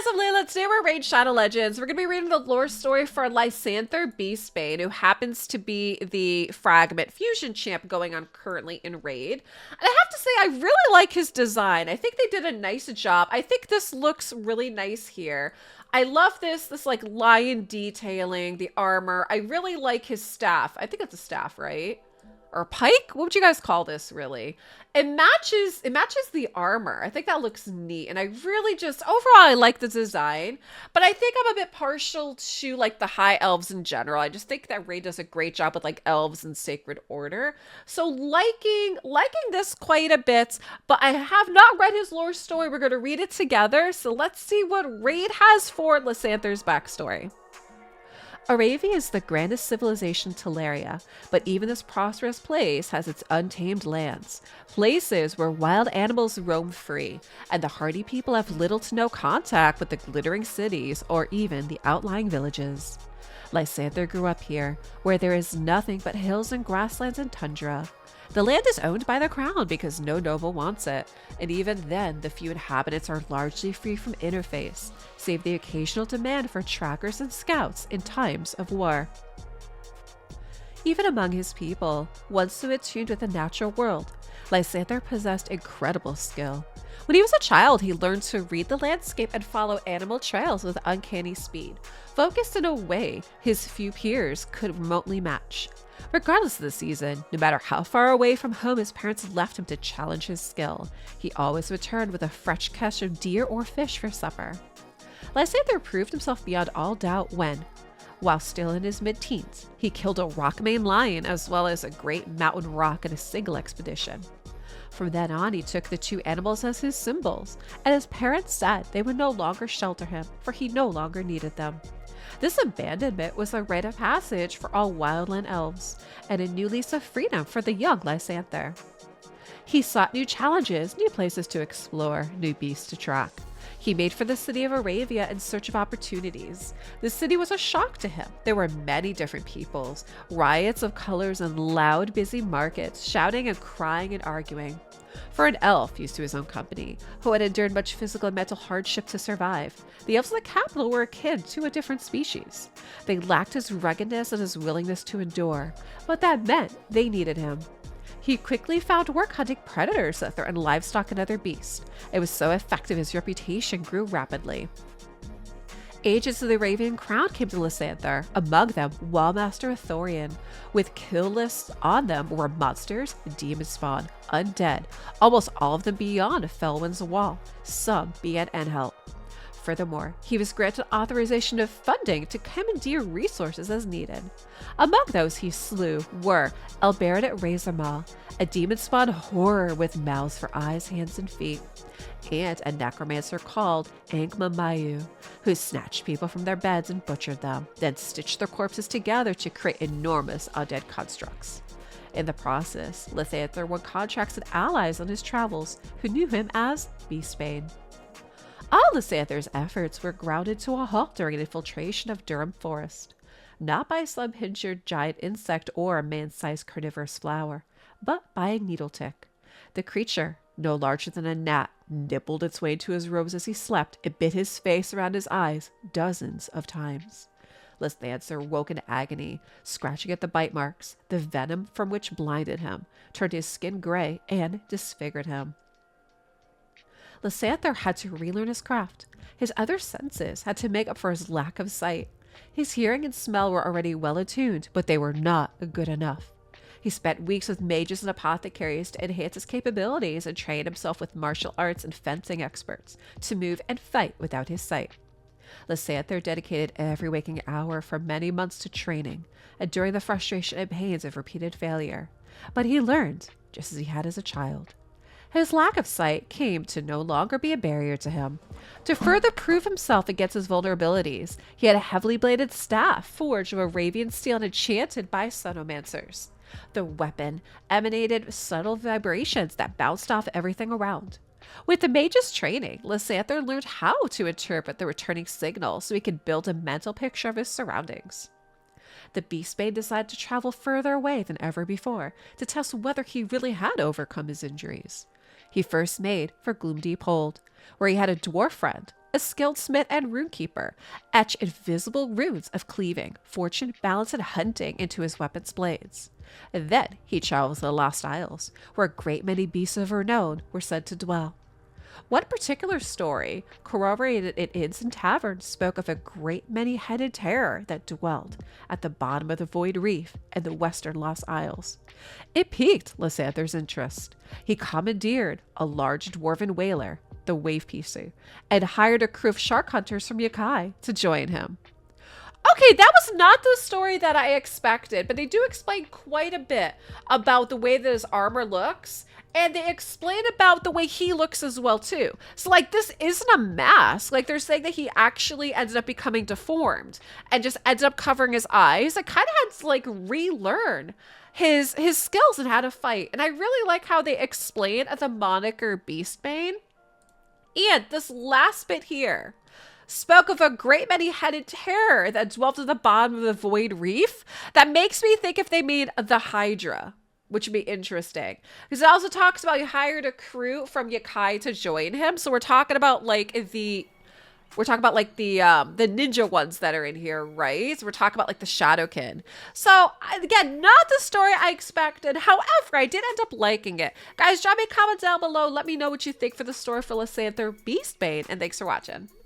guys, I'm Layla. Today we're Raid Shadow Legends. We're going to be reading the lore story for Lysanthir Beastbane, who happens to be the Fragment Fusion champ going on currently in Raid. And I have to say, I really like his design. I think they did a nice job. I think this looks really nice here. I love this like lion detailing, the armor. I really like his staff. I think it's a staff, right? Or pike? What would you guys call this, really? It matches the armor. I think that looks neat. And I really just, overall, I like the design. But I think I'm a bit partial to, like, the high elves in general. I just think that Raid does a great job with, like, elves and Sacred Order. So liking this quite a bit. But I have not read his lore story. We're going to read it together. So let's see what Raid has for Lysanthir's backstory. Aravia is the grandest civilization Teleria, but even this prosperous place has its untamed lands, places where wild animals roam free, and the hardy people have little to no contact with the glittering cities or even the outlying villages. Lysanthir grew up here, where there is nothing but hills and grasslands and tundra. The land is owned by the crown because no noble wants it, and even then the few inhabitants are largely free from interface, save the occasional demand for trackers and scouts in times of war. Even among his people, once so attuned with the natural world, Lysanthir possessed incredible skill. When he was a child, he learned to read the landscape and follow animal trails with uncanny speed, focused in a way his few peers could remotely match. Regardless of the season, no matter how far away from home his parents left him to challenge his skill, he always returned with a fresh catch of deer or fish for supper. Lysanthir proved himself beyond all doubt when, while still in his mid-teens, he killed a rock-maned lion as well as a great mountain rock in a single expedition. From then on, he took the two animals as his symbols, and his parents said they would no longer shelter him, for he no longer needed them. This abandonment was a rite of passage for all wildland elves, and a new lease of freedom for the young Lysanthir. He sought new challenges, new places to explore, new beasts to track. He made for the city of Aravia in search of opportunities. The city was a shock to him. There were many different peoples, riots of colors and loud, busy markets, shouting and crying and arguing. For an elf used to his own company, who had endured much physical and mental hardship to survive, the elves in the capital were akin to a different species. They lacked his ruggedness and his willingness to endure, but that meant they needed him. He quickly found work hunting predators that threatened livestock and other beasts. It was so effective his reputation grew rapidly. Agents of the Arabian crown came to Lysanthir, among them Wallmaster Athorian. With kill lists on them were monsters, demon spawn, undead, almost all of them beyond Felwyn's wall, some beyond Enhelt. Furthermore, he was granted authorization of funding to commandeer resources as needed. Among those he slew were Albert Razormaw, a demon spawn horror with mouths for eyes, hands, and feet, and a necromancer called Angma Mayu, who snatched people from their beds and butchered them, then stitched their corpses together to create enormous undead constructs. In the process, Lysanthir won contracts and allies on his travels who knew him as Beastbane. All Lysanthir's efforts were grounded to a halt during an infiltration of Durham Forest, not by some injured giant insect or a man-sized carnivorous flower, but by a needle tick. The creature, no larger than a gnat, nibbled its way into his robes as he slept and bit his face around his eyes dozens of times. Lysanthir woke in agony, scratching at the bite marks, the venom from which blinded him, turned his skin gray, and disfigured him. Lysanthir had to relearn his craft. His other senses had to make up for his lack of sight. His hearing and smell were already well attuned, but they were not good enough. He spent weeks with mages and apothecaries to enhance his capabilities and trained himself with martial arts and fencing experts to move and fight without his sight. Lysanthir dedicated every waking hour for many months to training, enduring the frustration and pains of repeated failure. But he learned, just as he had as a child. His lack of sight came to no longer be a barrier to him. To further prove himself against his vulnerabilities, he had a heavily bladed staff forged of Arabian steel and enchanted by sonomancers. The weapon emanated subtle vibrations that bounced off everything around. With the mage's training, Lysanthir learned how to interpret the returning signal so he could build a mental picture of his surroundings. The Beastbane decided to travel further away than ever before to test whether he really had overcome his injuries. He first made for Gloomdeep Hold, where he had a dwarf friend, a skilled smith and runekeeper, etch invisible runes of cleaving, fortune, balance, and hunting into his weapon's blades. And then he travels to the Lost Isles, where a great many beasts of renown were said to dwell. One particular story, corroborated in inns and taverns, spoke of a great many headed terror that dwelt at the bottom of the Void Reef and the western Lost Isles. It piqued Lysanthir's interest. He commandeered a large dwarven whaler, the Wave Piece, and hired a crew of shark hunters from Yakai to join him. Okay, that was not the story that I expected, but they do explain quite a bit about the way that his armor looks, and they explain about the way he looks as well, too. So, like, this isn't a mask. Like, they're saying that he actually ended up becoming deformed and just ended up covering his eyes. I kind of had to, like, relearn his skills and how to fight. And I really like how they explain the moniker Beastbane. And this last bit here spoke of a great many headed terror that dwelt at the bottom of the Void Reef. That makes me think if they mean the Hydra, which would be interesting. Because it also talks about he hired a crew from Yakai to join him. So we're talking about like the ninja ones that are in here, right? So we're talking about like the Shadowkin. So again, not the story I expected. However, I did end up liking it. Guys, drop me a comment down below. Let me know what you think for the story for Lysanthir Beastbane. And thanks for watching.